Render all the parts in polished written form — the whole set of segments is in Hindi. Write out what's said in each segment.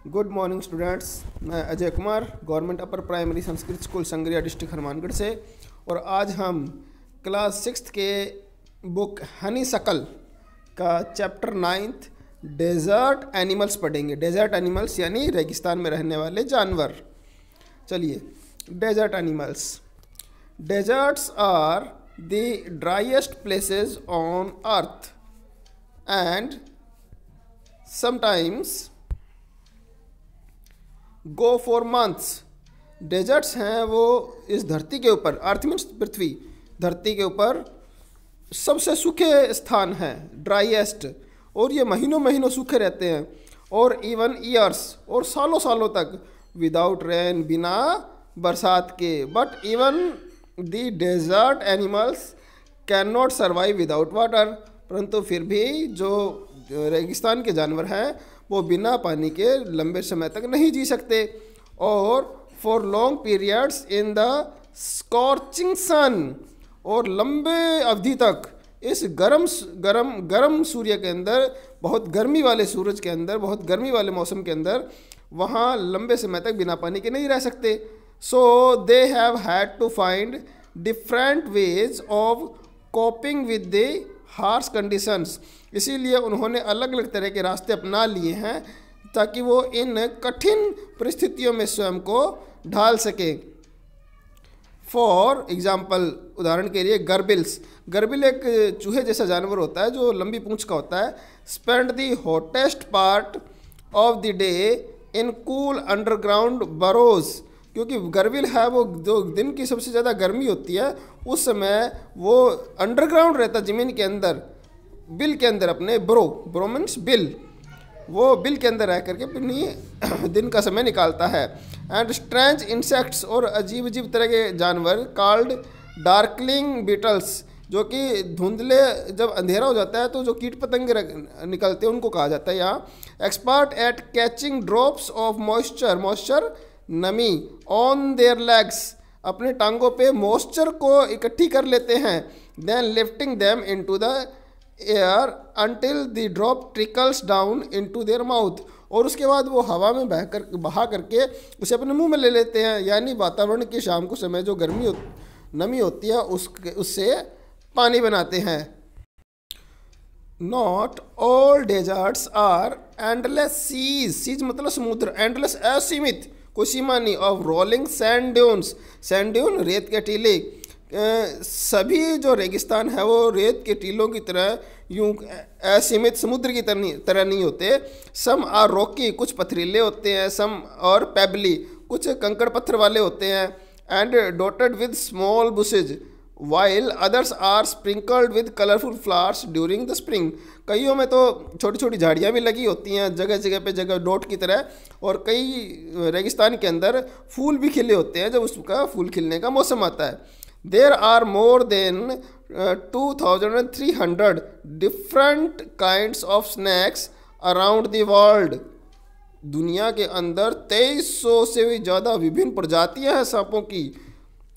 Good morning students. मैं Ajay Kumar government upper primary Sanskrit school Sangaria district Hanumangarh से, और आज हम क्लास 6 के बुक हनीसकल का चैप्टर 9 डेजर्ट एनिमल्स पढ़ेंगे। डेजर्ट एनिमल्स यानी रेगिस्तान में रहने वाले जानवर। चलिए, desert animals. Deserts are the driest places on earth and sometimes go for months. डेजर्ट्स हैं वो इस धरती के ऊपर, अर्थ मीन्स पृथ्वी, धरती के ऊपर सबसे सूखे स्थान हैं, ड्राइएस्ट, और ये महीनों महीनों सूखे रहते हैं, और इवन ईयर्स, और सालों सालों तक विदाउट रेन, बिना बरसात के। But even the desert animals can not survive without water. परंतु फिर भी जो रेगिस्तान के जानवर हैं वो बिना पानी के लंबे समय तक नहीं जी सकते। और for long periods in the scorching sun, और लंबे अवधि तक इस गरम सूर्य के अंदर, बहुत गर्मी वाले सूरज के अंदर, बहुत गर्मी वाले मौसम के अंदर वहाँ लंबे समय तक बिना पानी के नहीं रह सकते। So they have had to find different ways of coping with the harsh conditions. इसीलिए उन्होंने अलग अलग तरह के रास्ते अपना लिए हैं ताकि वो इन कठिन परिस्थितियों में स्वयं को ढाल सके। फॉर एग्जाम्पल, उदाहरण के लिए गर्बिल्स। गर्बिल एक चूहे जैसा जानवर होता है जो लंबी पूंछ का होता है। Spend the hottest part of the day in cool underground burrows. क्योंकि गर्विल है वो जो दिन की सबसे ज़्यादा गर्मी होती है उस समय वो अंडरग्राउंड रहता है, ज़मीन के अंदर, बिल के अंदर अपने ब्रो मीन्स बिल, वो बिल के अंदर रह करके अपनी दिन का समय निकालता है। एंड स्ट्रेंज इंसेक्ट्स, और अजीब अजीब तरह के जानवर कॉल्ड डार्कलिंग बीटल्स, जो कि धुंधले, जब अंधेरा हो जाता है तो जो कीट पतंगे निकलते हैं उनको कहा जाता है यहाँ। Expert at catching drops of moisture नमी ऑन देयर लेग्स, अपने टांगों पे मॉइस्चर को इकट्ठी कर लेते हैं। Then lifting them into the air until the drop trickles down into their mouth, और उसके बाद वो हवा में बहा करके उसे अपने मुंह में ले लेते हैं। यानी वातावरण की शाम को समय जो नमी होती है उससे पानी बनाते हैं। Not all deserts are endless seas मतलब समुद्र, एंडलेस असीमित, कोई सीमा नहीं। Of rolling sand dunes, sand dune रेत के टीले। सभी जो रेगिस्तान है वो रेत के टीलों की तरह यूं असीमित समुद्र की तरह नहीं होते। सम आर रॉकी, कुछ पथरीले होते हैं, सम और पेबली, कुछ कंकड़ पत्थर वाले होते हैं। And dotted with small bushes while others are sprinkled with colourful flowers during the spring. कईयों में तो छोटी छोटी झाड़ियाँ भी लगी होती हैं जगह जगह पे, जगह डॉट की तरह, और कई रेगिस्तान के अंदर फूल भी खिले होते हैं जब उसका फूल खिलने का मौसम आता है। There are more than 2300 different kinds of snakes around the world. दुनिया के अंदर 2300 से भी ज़्यादा विभिन्न प्रजातियां हैं सांपों की,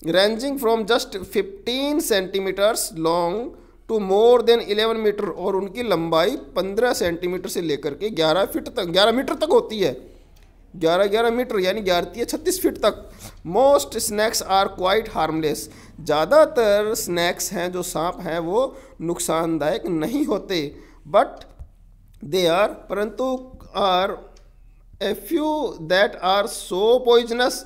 ranging from just 15 centimetres long to more than 11 metre, और उनकी लंबाई 15 सेंटीमीटर से लेकर के 11 मीटर तक होती है। 11 मीटर यानी 36 फीट तक। Most snakes are quite harmless, ज़्यादातर स्नैक्स हैं जो सांप हैं वो नुकसानदायक नहीं होते। बट दे आर, परंतु are a few that are so poisonous,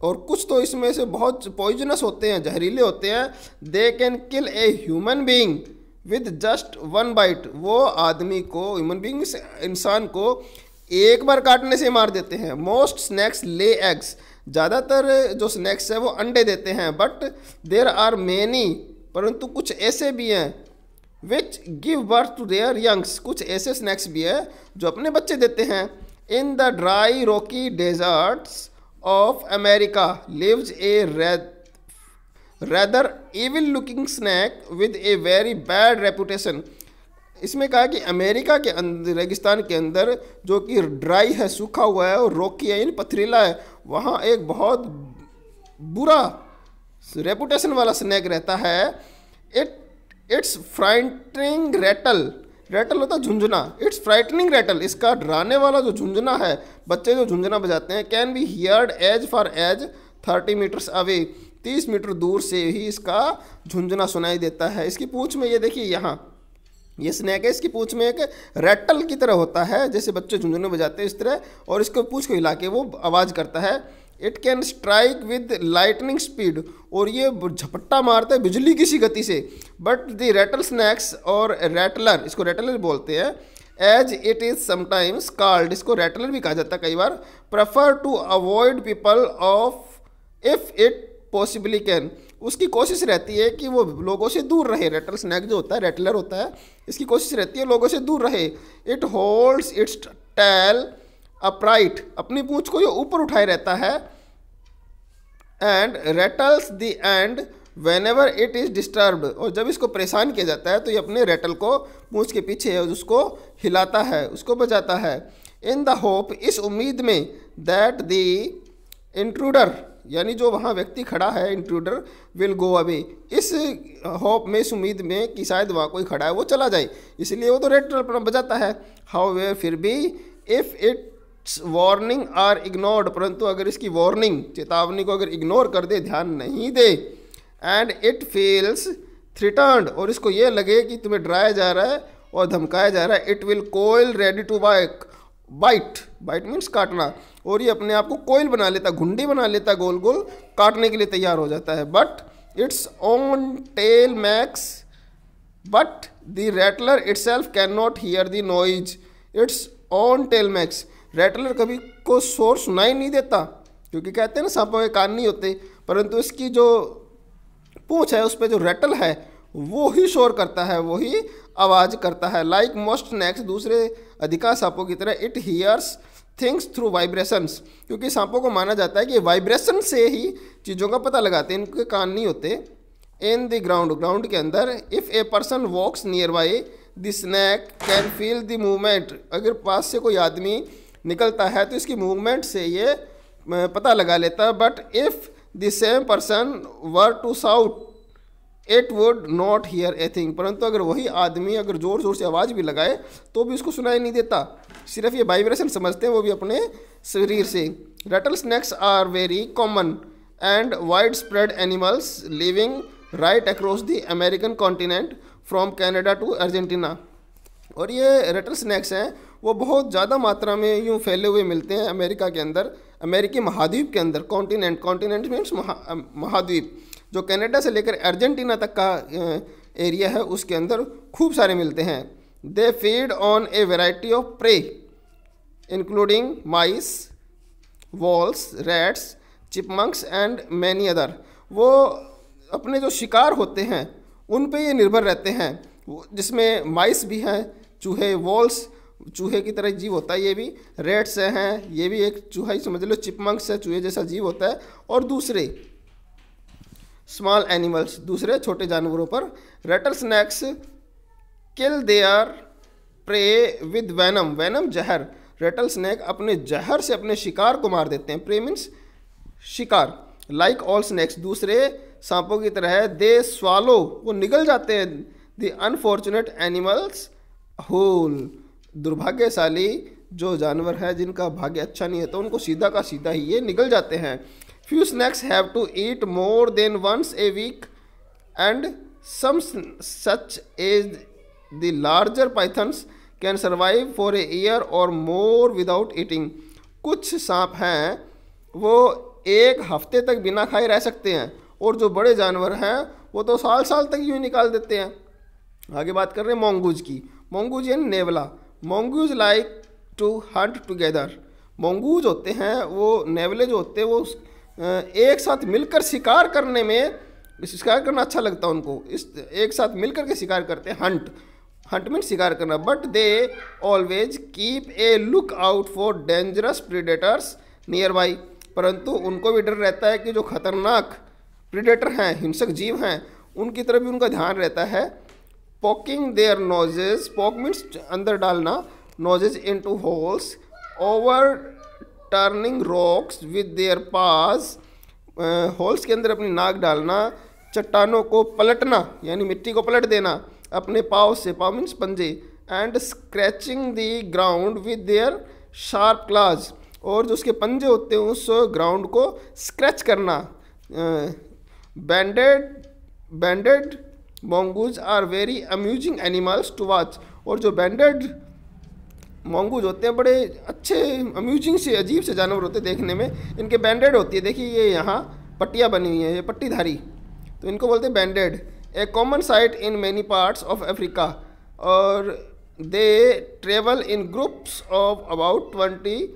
और कुछ तो इसमें से बहुत पॉइजनस होते हैं, जहरीले होते हैं। They can kill a human being with just one byte, वो आदमी को, ह्यूमन बीइंग इंसान को एक बार काटने से मार देते हैं। मोस्ट स्नैक्स ले एग्स, ज़्यादातर जो स्नैक्स है वो अंडे देते हैं। बट देर आर मैनी, परंतु कुछ ऐसे भी हैं which give birth to their youngs, कुछ ऐसे स्नैक्स भी है जो अपने बच्चे देते हैं। In the dry rocky deserts of America lives a rather evil looking snake with a very bad reputation। इसमें कहा कि अमेरिका के अंदर, रेगिस्तान के अंदर जो कि ड्राई है, सूखा हुआ है, और रॉकी है यानी पथरीला है, वहाँ एक बहुत बुरा रेपुटेशन वाला स्नैक रहता है। इट्स फ्राइटनिंग रेटल रेटल होता है झुंझुना, इट्स फ्राइटनिंग रेटल, इसका डराने वाला जो झुंझुना है, बच्चे जो झुंझुना बजाते हैं, can be heard as far as 30 metres away, 30 metre दूर से ही इसका झुंझुना सुनाई देता है। इसकी पूंछ में ये देखिए यहाँ ये स्नैक है, इसकी पूंछ में एक रेटल की तरह होता है, जैसे बच्चे झुंझुने बजाते हैं इस तरह, और इसको पूंछ को हिला के वो आवाज़ करता है। It can strike with lightning speed, और ये झपट्टा मारता है बिजली की सी गति से। बट द रेटल स्नैक्स और रेटलर, इसको रेटलर बोलते हैं, as it is sometimes called, इसको रेटलर भी कहा जाता है कई बार, prefer to avoid people off if it possibly can, उसकी कोशिश रहती है कि वो लोगों से दूर रहे। रेटल स्नैक जो होता है, रेटलर होता है, इसकी कोशिश रहती है लोगों से दूर रहे। It holds its tail upright, अपनी पूंछ को ये ऊपर उठाए रहता है। And rattles the end whenever it is disturbed, और जब इसको परेशान किया जाता है तो ये अपने रेटल को पूंछ के पीछे उसको हिलाता है, उसको बजाता है। इन द होप, इस उम्मीद में, दैट द इंट्रूडर, यानी जो वहाँ व्यक्ति खड़ा है इंट्रूडर, विल गो अवे, इस होप में, इस उम्मीद में कि शायद वहाँ कोई खड़ा है वो चला जाए, इसलिए वो तो रेटल अपना बजाता है। हाउएवर, फिर भी, if its warning are ignored, परंतु अगर इसकी वार्निंग, चेतावनी को अगर इग्नोर कर दे, ध्यान नहीं दे, एंड इट फील्स थ्रिटन्ड, और इसको ये लगे कि तुम्हें डराया जा रहा है और धमकाया जा रहा है, it will coil ready to bite, bite means काटना, और ये अपने आप को कोयल बना लेता, घुंडी बना लेता, गोल गोल काटने के लिए तैयार हो जाता है। But its own tail makes, but the rattler itself can not hear the noise, its own tail makes, rattler कभी को शोर सुनाई नहीं देता, क्योंकि कहते हैं ना सांपों के कान नहीं होते, परंतु इसकी जो पूंछ है उस पर जो रेटल है वो ही शोर करता है, वो ही आवाज़ करता है। लाइक मोस्ट स्नैक्स, दूसरे अधिकांश सांपों की तरह, it hears things through vibrations, क्योंकि सांपों को माना जाता है कि वाइब्रेशन से ही चीज़ों का पता लगाते हैं, इनके कान नहीं होते। इन द ग्राउंड, ग्राउंड के अंदर, if a person walks near by the snake can feel the movement, अगर पास से कोई आदमी निकलता है तो इसकी मूवमेंट से ये पता लगा लेता है। But if the same person were to shout it would not hear a thing, परंतु अगर वही आदमी अगर ज़ोर ज़ोर से आवाज़ भी लगाए तो भी उसको सुनाई नहीं देता, सिर्फ ये वाइब्रेशन समझते हैं, वो भी अपने शरीर से। Rattle snakes are very common and wide spread animals living right across the American continent from Canada to Argentina, और ये रेटल स्नैक्स हैं वो बहुत ज़्यादा मात्रा में यूँ फैले हुए मिलते हैं अमेरिका के अंदर, अमेरिकी महाद्वीप के अंदर। कॉन्टिनेंट, कॉन्टिनेंट मीन्स महाद्वीप, जो कनाडा से लेकर अर्जेंटीना तक का एरिया है उसके अंदर खूब सारे मिलते हैं। They feed on a variety of prey including mice, voles, rats, chipmunks and many other, वो अपने जो शिकार होते हैं उन पे ये निर्भर रहते हैं, जिसमें माइस भी हैं, चूहे, वॉल्स चूहे की तरह जीव होता है, ये भी रेट्स हैं, ये भी एक चूहा ही समझ लो, चिपमंक्स है, चूहे जैसा जीव होता है, और दूसरे स्मॉल एनिमल्स, दूसरे छोटे जानवरों पर। Ratle snacks kill there pray with Venom, Venom जहर, रेटल स्नैक अपने जहर से अपने शिकार को मार देते हैं, प्रे मीन्स शिकार। लाइक ऑल स्नैक्स, दूसरे सांपों की तरह है, दे स्वालो, वो निगल जाते हैं, द अनफॉर्चुनेट एनिमल्स होल, दुर्भाग्यशाली जो जानवर है जिनका भाग्य अच्छा नहीं है तो उनको सीधा का सीधा ही ये निगल जाते हैं। Few snakes have to eat more than once a week and some such as the larger pythons can survive for a year or more without eating, कुछ सांप हैं वो एक हफ्ते तक बिना खाए रह सकते हैं, और जो बड़े जानवर हैं वो तो साल साल तक यूँ निकाल देते हैं। आगे बात कर रहे हैं मोंगूज की। मोंगूज यानी नेवला, mongoose like to hunt together, mongoose होते हैं वो, नेवले जो होते हैं वो एक साथ मिलकर शिकार करने में, शिकार करना अच्छा लगता है उनको, इस एक साथ मिलकर के शिकार करते हैं, हंट, हंट मीन शिकार करना। But they always keep a look out for dangerous predators near by, परंतु उनको भी डर रहता है कि जो खतरनाक प्रीडेटर हैं, हिंसक जीव हैं, उनकी तरफ भी उनका ध्यान रहता है। पोकिंग देयर नोजेज, पोक मीन्स अंदर डालना, noses into holes, over turning rocks with their pass, holes के अंदर अपनी नाक डालना, चट्टानों को पलटना यानी मिट्टी को पलट देना अपने पाँव से, पाँव मीन्स पंजे, and scratching the ground with their sharp clause, और जो उसके पंजे होते हैं उस ग्राउंड को स्क्रैच करना। Banded mongoose are very amusing animals to watch, और जो बैंडेड मोंगूज होते हैं बड़े अच्छे अम्यूजिंग से अजीब से जानवर होते हैं देखने में। इनके बैंडेड होती है, देखिए ये यहाँ पट्टियाँ बनी हुई हैं, ये पट्टीधारी, तो इनको बोलते हैं banded. A common sight in many parts of Africa, और they travel in groups of about 20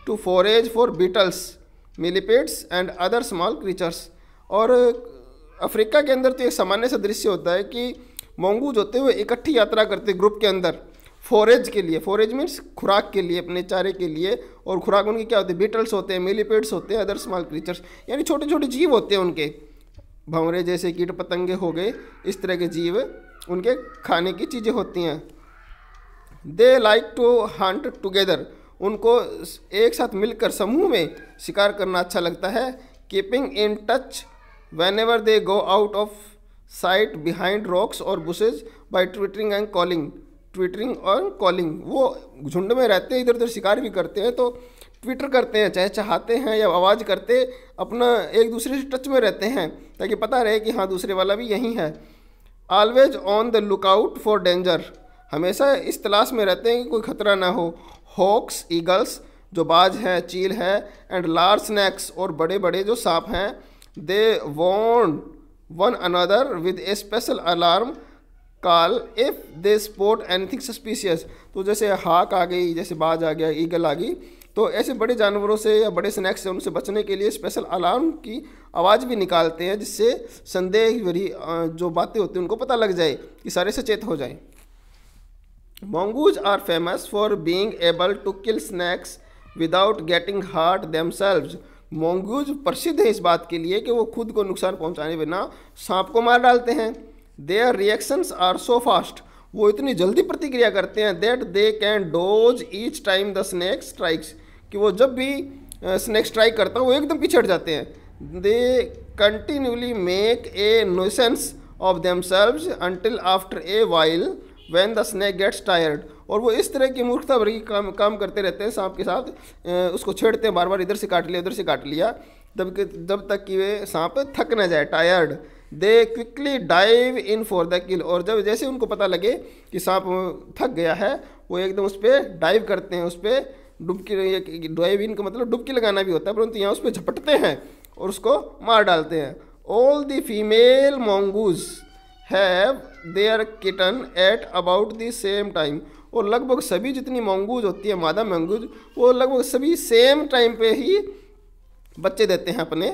to forage for beetles, millipedes and other small creatures. और अफ्रीका के अंदर तो एक सामान्य सा दृश्य होता है कि मोंगूज होते हुए इकट्ठी यात्रा करते ग्रुप के अंदर फोरेज के लिए। फोरेज मीन्स खुराक के लिए, अपने चारे के लिए, और खुराक उनकी क्या होती है, बीटल्स होते हैं, मिलीपेड्स होते हैं, अदर स्मॉल क्रीचर्स, यानी छोटे छोटे जीव होते हैं उनके, भंवरे जैसे कीट पतंगे हो गए, इस तरह के जीव उनके खाने की चीज़ें होती हैं। They like to hunt together, उनको एक साथ मिलकर समूह में शिकार करना अच्छा लगता है। Keeping in touch whenever they go out of sight behind rocks और bushes by twittering and calling. Twittering और कॉलिंग, वो झुंड में रहते हैं, इधर उधर शिकार भी करते हैं, तो ट्विटर करते हैं, चहचहाते हैं या आवाज़ करते, अपना एक दूसरे से टच में रहते हैं ताकि पता रहे कि हाँ दूसरे वाला भी यहीं है। Always on the lookout for danger, हमेशा इस तलाश में रहते हैं कि कोई खतरा ना हो। हॉक्स, ईगल्स जो बाज है, चील है, एंड लार्ज स्नैक्स और बड़े बड़े जो सांप हैं, they warn one another with a special alarm call if they spot anything suspicious. तो जैसे हाक आ गई, जैसे बाज आ गया, ईगल आ गई, तो ऐसे बड़े जानवरों से या बड़े स्नैक्स से उनसे बचने के लिए स्पेशल अलार्म की आवाज़ भी निकालते हैं, जिससे संदेह भरी जो बातें होती हैं उनको पता लग जाए, कि सारे सचेत हो जाए। Mongoose are famous for being able to kill snakes without getting hurt themselves. Mongoose प्रसिद्ध है इस बात के लिए कि वो खुद को नुकसान पहुंचाने बिना सांप को मार डालते हैं। Their reactions are so fast, वो इतनी जल्दी प्रतिक्रिया करते हैं, that they can dodge each time the snake strikes, कि वो जब भी स्नैक स्ट्राइक करता है वो एकदम पीछे हट जाते हैं। They continually make a nuisance of themselves until after a while when the snake gets tired, और वो इस तरह की मूर्खता भरी काम करते रहते हैं सांप के साथ, उसको छेड़ते हैं, बार बार इधर से काट लिया उधर से काट लिया, जब तक कि वे सांप थक न जाए, tired. They quickly dive in for the किल, और जब जैसे उनको पता लगे कि सांप थक गया है वो एकदम उस पर डाइव करते हैं, उस पर डुबकी, डाइव इन का मतलब डुबकी लगाना भी होता है, परंतु यहाँ उस पर झपटते हैं और उसको मार डालते हैं। All the female mongoose have their kitten at about the same time, और लगभग सभी जितनी मोंगूज होती है, मादा मोंगूज, वो लगभग सभी सेम टाइम पे ही बच्चे देते हैं अपने।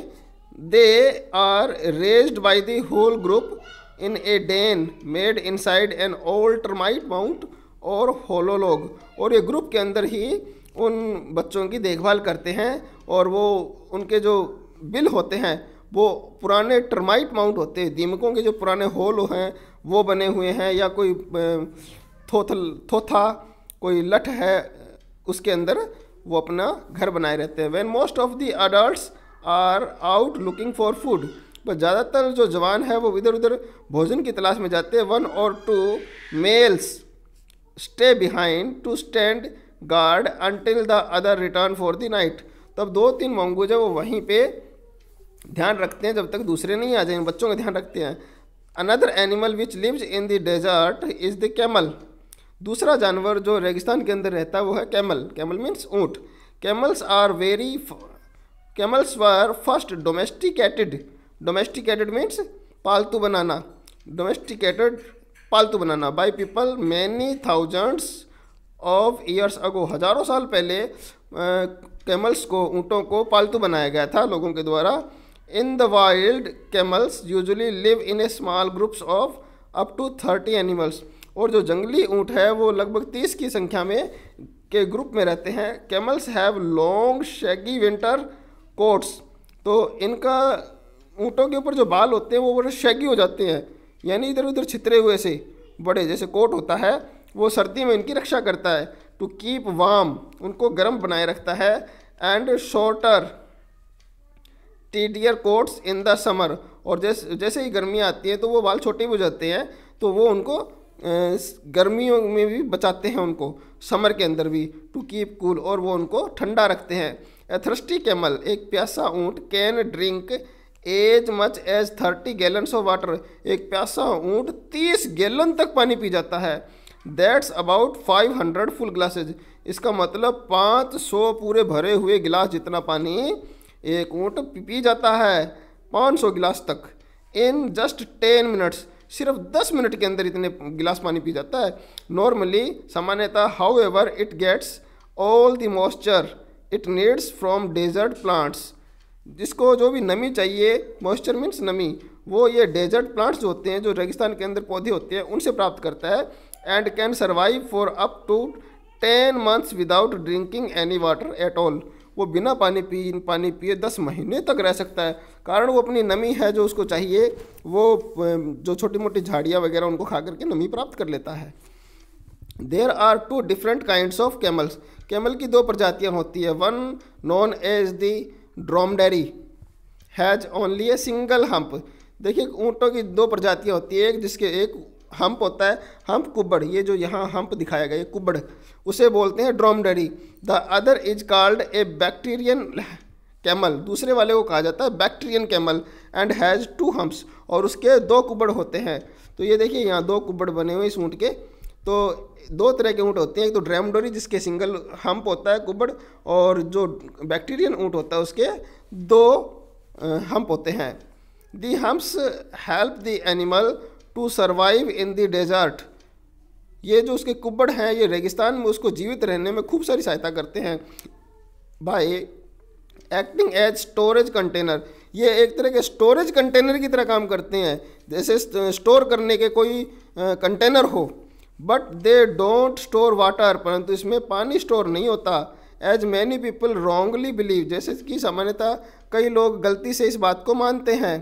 They are raised by the whole group in a den made inside an old termite mound or hollow log, और ये ग्रुप के अंदर ही उन बच्चों की देखभाल करते हैं, और वो उनके जो बिल होते हैं वो पुराने टर्माइट माउंट होते हैं, दीमकों के जो पुराने होल हैं वो बने हुए हैं, या कोई थोथा कोई लठ है उसके अंदर वो अपना घर बनाए रहते हैं। When most of the adults are out looking for food, पर ज़्यादातर जो जवान है वो इधर उधर भोजन की तलाश में जाते हैं। 1 or 2 males stay behind to stand guard until the other return for the night, तब 2-3 मोंगूज है वो वहीं पे ध्यान रखते हैं जब तक दूसरे नहीं आ जाए, बच्चों का ध्यान रखते हैं। Another animal which lives in the desert is the camel, दूसरा जानवर जो रेगिस्तान के अंदर रहता है वो है कैमल। कैमल मीन्स ऊँट। Camels were first domesticated, domesticated means पालतू बनाना, डोमेस्टिकेटेड पालतू बनाना, by people many thousands of years ago, हज़ारों साल पहले कैमल्स को, ऊँटों को पालतू बनाया गया था लोगों के द्वारा। In the wild camels usually live in a small groups of up to 30 animals, और जो जंगली ऊँट है वो लगभग 30 की संख्या में के ग्रुप में रहते हैं। Camels have long shaggy winter coats, तो इनका ऊँटों के ऊपर जो बाल होते हैं वो बड़े शैगी हो जाते हैं, यानी इधर उधर छितरे हुए से बड़े, जैसे कोट होता है वो सर्दी में इनकी रक्षा करता है। टू कीप वार्म, उनको गर्म बनाए रखता है। And shorter tidier coats in the summer, और जैसे ही गर्मियाँ आती हैं तो वो बाल छोटे हो जाते हैं, तो वो उनको गर्मियों में भी बचाते हैं उनको, समर के अंदर भी, टू कीप कूल, और वो उनको ठंडा रखते हैं। ए थर्स्टी कैमल, एक प्यासा ऊँट, can drink as much as 30 gallons of water, एक प्यासा ऊँट 30 गैलन तक पानी पी जाता है। दैट्स अबाउट 500 फुल ग्लासेज, इसका मतलब 500 पूरे भरे हुए गिलास जितना पानी एक ऊँट पी जाता है, 500 गिलास तक, इन जस्ट 10 मिनट्स, सिर्फ 10 मिनट के अंदर इतने गिलास पानी पी जाता है। नॉर्मली, सामान्यतः, however it gets all the moisture it needs from desert plants, जिसको जो भी नमी चाहिए, मॉइस्चर मीन्स नमी, वो ये डेजर्ट प्लांट्स जो होते हैं, जो रेगिस्तान के अंदर पौधे होते हैं, उनसे प्राप्त करता है। And can survive for up to 10 months without drinking any water at all, वो बिना पानी पिए 10 महीने तक रह सकता है, कारण वो अपनी नमी है जो उसको चाहिए, वो जो छोटी मोटी झाड़ियाँ वगैरह उनको खा करके नमी प्राप्त कर लेता है। There are 2 different kinds of camels, camel की 2 प्रजातियाँ होती है। One known as the dromedary has only a single hump, देखिए ऊँटों की 2 प्रजातियाँ होती है, एक जिसके एक हम्प होता है, हम्प कुब्बड़, ये जो यहाँ हम्प दिखाया गया ये कुब्बड़, उसे बोलते हैं ड्रोमडेरी। The other is called a Bactrian camel, दूसरे वाले को कहा जाता है Bactrian camel, and has 2 humps, और उसके 2 कुब्बड़ होते हैं। तो ये देखिए यहाँ 2 कुब्बड़ बने हुए इस ऊँट के। तो 2 तरह के ऊँट होते हैं, एक तो ड्रोमडेरी जिसके सिंगल हम्प होता है कुब्बड़, और जो बैक्टीरियन ऊँट होता है उसके 2 हम्प होते हैं। The humps help the animal to survive in the desert, ये जो उसके कुब्बड़ हैं ये रेगिस्तान में उसको जीवित रहने में खूब सारी सहायता करते हैं। By acting as storage container, ये एक तरह के स्टोरेज कंटेनर की तरह काम करते हैं, जैसे स्टोर करने के कोई कंटेनर हो। But they don't store water, परंतु इसमें पानी स्टोर नहीं होता। As many people wrongly believe, जैसे कि सामान्यतः कई लोग गलती से इस बात को मानते हैं।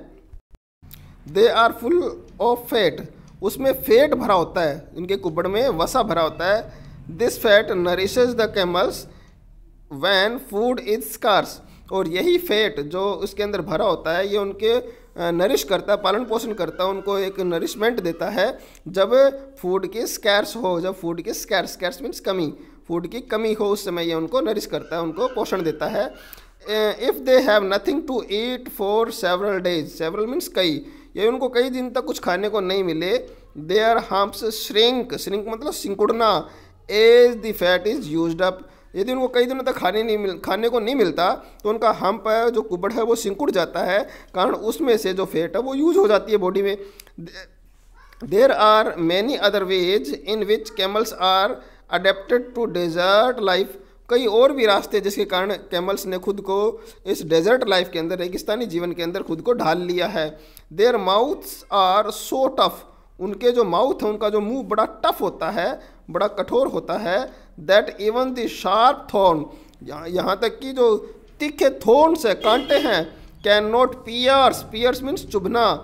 They are full of fat, उसमें फैट भरा होता है, इनके कुब्बड़ में वसा भरा होता है। This fat nourishes the camels when food is scarce, और यही फैट जो उसके अंदर भरा होता है ये उनके नरिश करता है, पालन पोषण करता है, उनको एक नरिशमेंट देता है जब फूड की स्कैर्स हो, जब फूड की स्कैर्स मीन्स कमी, फूड की कमी हो, उस समय ये उनको नरिश करता है, उनको पोषण देता है। If they have nothing to eat for several days, several means कई, ये उनको कई दिन तक कुछ खाने को नहीं मिले, देयर हम्प्स श्रिंक, श्रिंक मतलब सिंकुड़ना, as the fat is used up, यदि उनको कई दिनों तक खाने को नहीं मिलता तो उनका हम्प है जो कुब्बड़ है वो सिंकुड़ जाता है, कारण उसमें से जो फैट है वो यूज हो जाती है बॉडी में। There are many other ways in which camels are adapted to desert life, कई और भी रास्ते जिसके कारण कैमल्स ने खुद को इस डेजर्ट लाइफ के अंदर, रेगिस्तानी जीवन के अंदर खुद को ढाल लिया है। Their mouths are so tough, उनके जो माउथ है उनका जो मुंह बड़ा टफ होता है, बड़ा कठोर होता है। That even the sharp thorn, यहाँ तक कि जो तीखे थॉर्न्स है, कांटे हैं, can not pierce, pierce means चुभना,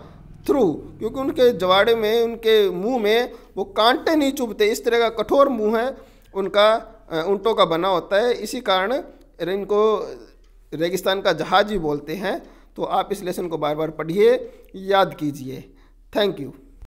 थ्रू, क्योंकि उनके जवाड़े में, उनके मुंह में वो कांटे नहीं चुभते, इस तरह का कठोर मुंह है उनका, ऊँटों का बना होता है, इसी कारण इनको रेगिस्तान का जहाज भी बोलते हैं। तो आप इस लेसन को बार बार पढ़िए, याद कीजिए। Thank you.